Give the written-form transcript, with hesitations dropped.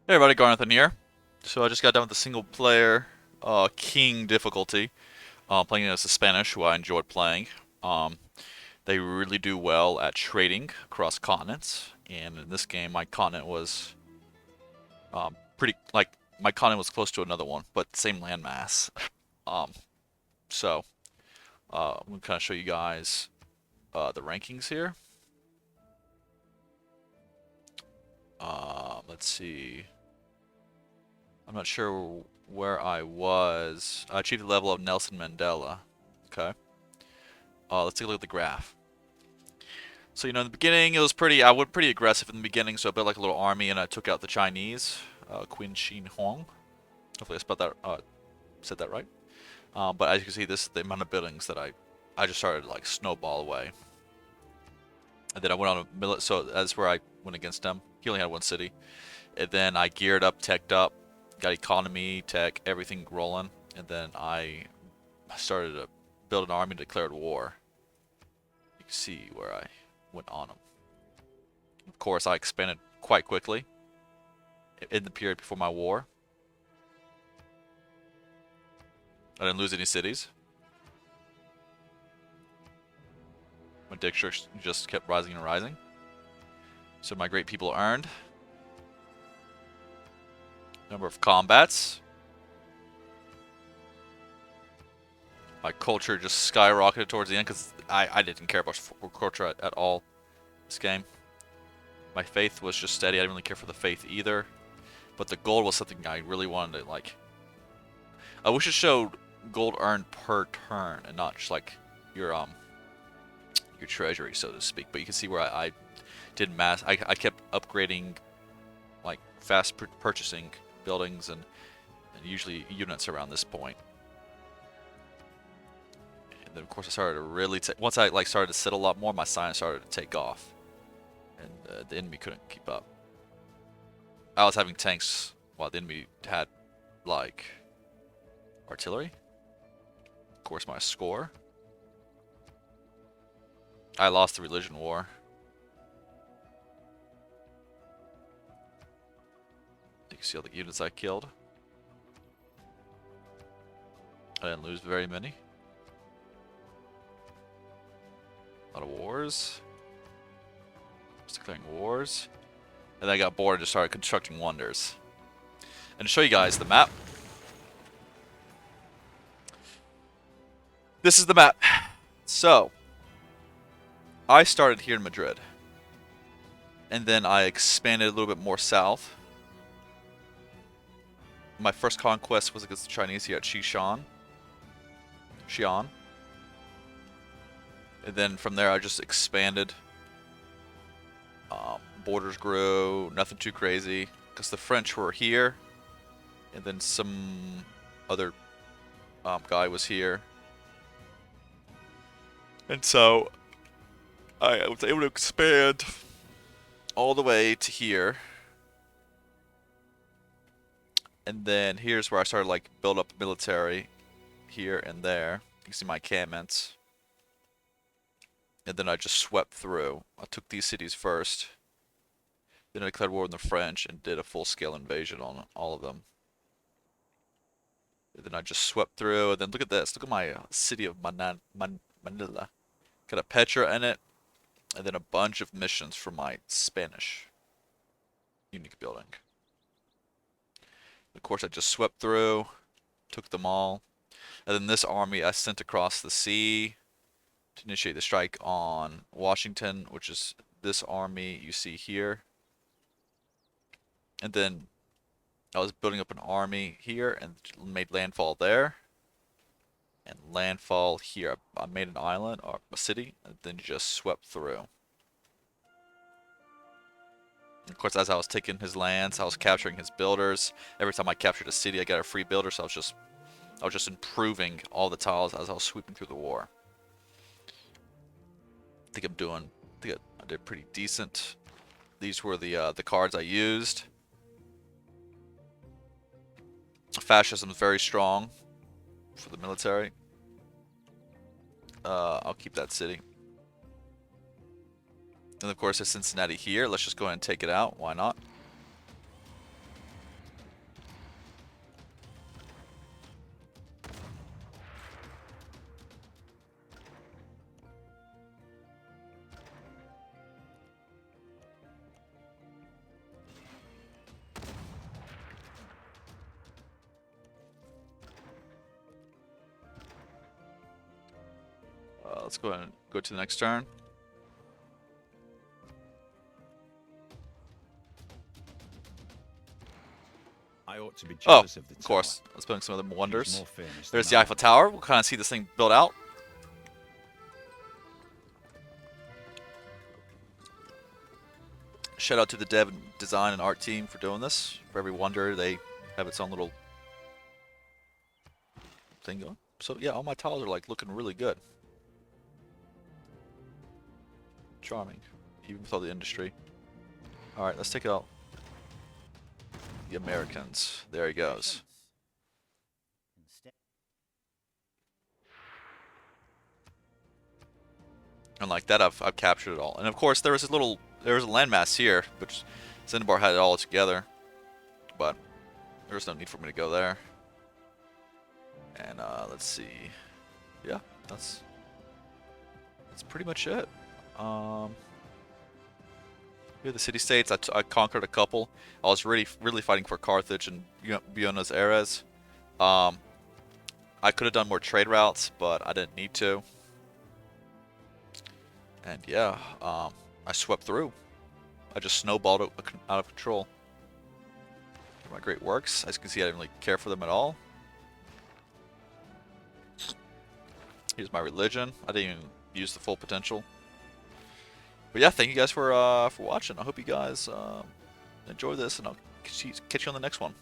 Hey everybody, Garnathan here. So I just got done with the single player King difficulty, playing as the Spanish, who I enjoyed playing. Um, they really do well at trading across continents, and in this game, my continent was my continent was close to another one, but same landmass. Um, I'm gonna kind of show you guys the rankings here. Let's see. I'm not sure where I was. I achieved the level of Nelson Mandela. Okay. Let's take a look at the graph. So, in the beginning, it was I went pretty aggressive in the beginning, so I built like a little army and I took out the Chinese, Qin Shi Huang. Hopefully said that right. But as you can see, this is the amount of buildings that I just started to like snowball away. And then I went on so that's where I went against him. He only had one city. And then I geared up, teched up, got economy, tech, everything rolling. And then I started to build an army and declared war. You can see where I went on him. Of course, I expanded quite quickly in the period before my war. I didn't lose any cities. My districts just kept rising and rising. So my great people earned. Number of combats. My culture just skyrocketed towards the end because I didn't care about culture at all this game. My faith was just steady. I didn't really care for the faith either. But the gold was something I really wanted to like. I wish it showed gold earned per turn and not just like your treasury, so to speak. But you can see where I did I kept upgrading, like fast purchasing buildings and usually units around this point. And then of course I started to really once I like started to sit a lot more, my science started to take off, and the enemy couldn't keep up. I was having tanks while the enemy had like artillery. Of course, my score. I lost the religion war. You can see all the units I killed. I didn't lose very many. A lot of wars. Just declaring wars. And then I got bored and just started constructing wonders. And to show you guys the map. This is the map. So, I started here in Madrid. And then I expanded a little bit more south. My first conquest was against the Chinese here at Xi'an. And then from there I just expanded. Borders grew, nothing too crazy. Because the French were here. And then some other guy was here. And so I was able to expand all the way to here. And then here's where I started like build up military here and there. You can see my encampments. And then I just swept through. I took these cities first. Then I declared war on the French and did a full-scale invasion on all of them. And then I just swept through. And then look at this. Look at my city of Manila. Got a Petra in it. And then a bunch of missions for my Spanish unique building. Of course, I just swept through, took them all. And then this army I sent across the sea to initiate the strike on Washington, which is this army you see here. And then I was building up an army here and made landfall there. And landfall here. I made an island or a city and then just swept through. Of course, as I was taking his lands, I was capturing his builders. Every time I captured a city, I got a free builder, so I was just improving all the tiles as I was sweeping through the war. I think I did pretty decent. These were the cards I used. Fascism is very strong for the military. I'll keep that city. And of course, there's Cincinnati here. Let's just go ahead and take it out. Why not? let's go ahead and go to the next turn. I ought to be Oh, jealous of the of course. Let's put in some of the wonders. more famous There's than the I Eiffel Tower. We'll kind of see this thing build out. Shout out to the dev, design, and art team for doing this. For every wonder, they have its own little thing going. So yeah, all my tiles are like looking really good. Charming, even with all the industry. All right, let's take out the Americans. There he goes. And like that, I've captured it all. And of course, there was a landmass here, which Cinnabar had it all together, but there was no need for me to go there. And let's see, yeah, that's pretty much it. Here are the city-states. I conquered a couple. I was really fighting for Carthage and Buenos Aires. I could have done more trade routes, but I didn't need to. And yeah, I swept through. I just snowballed it out of control. My great works. As you can see, I didn't really care for them at all. Here's my religion. I didn't even use the full potential. But yeah, thank you guys for watching. I hope you guys enjoy this, and I'll catch you on the next one.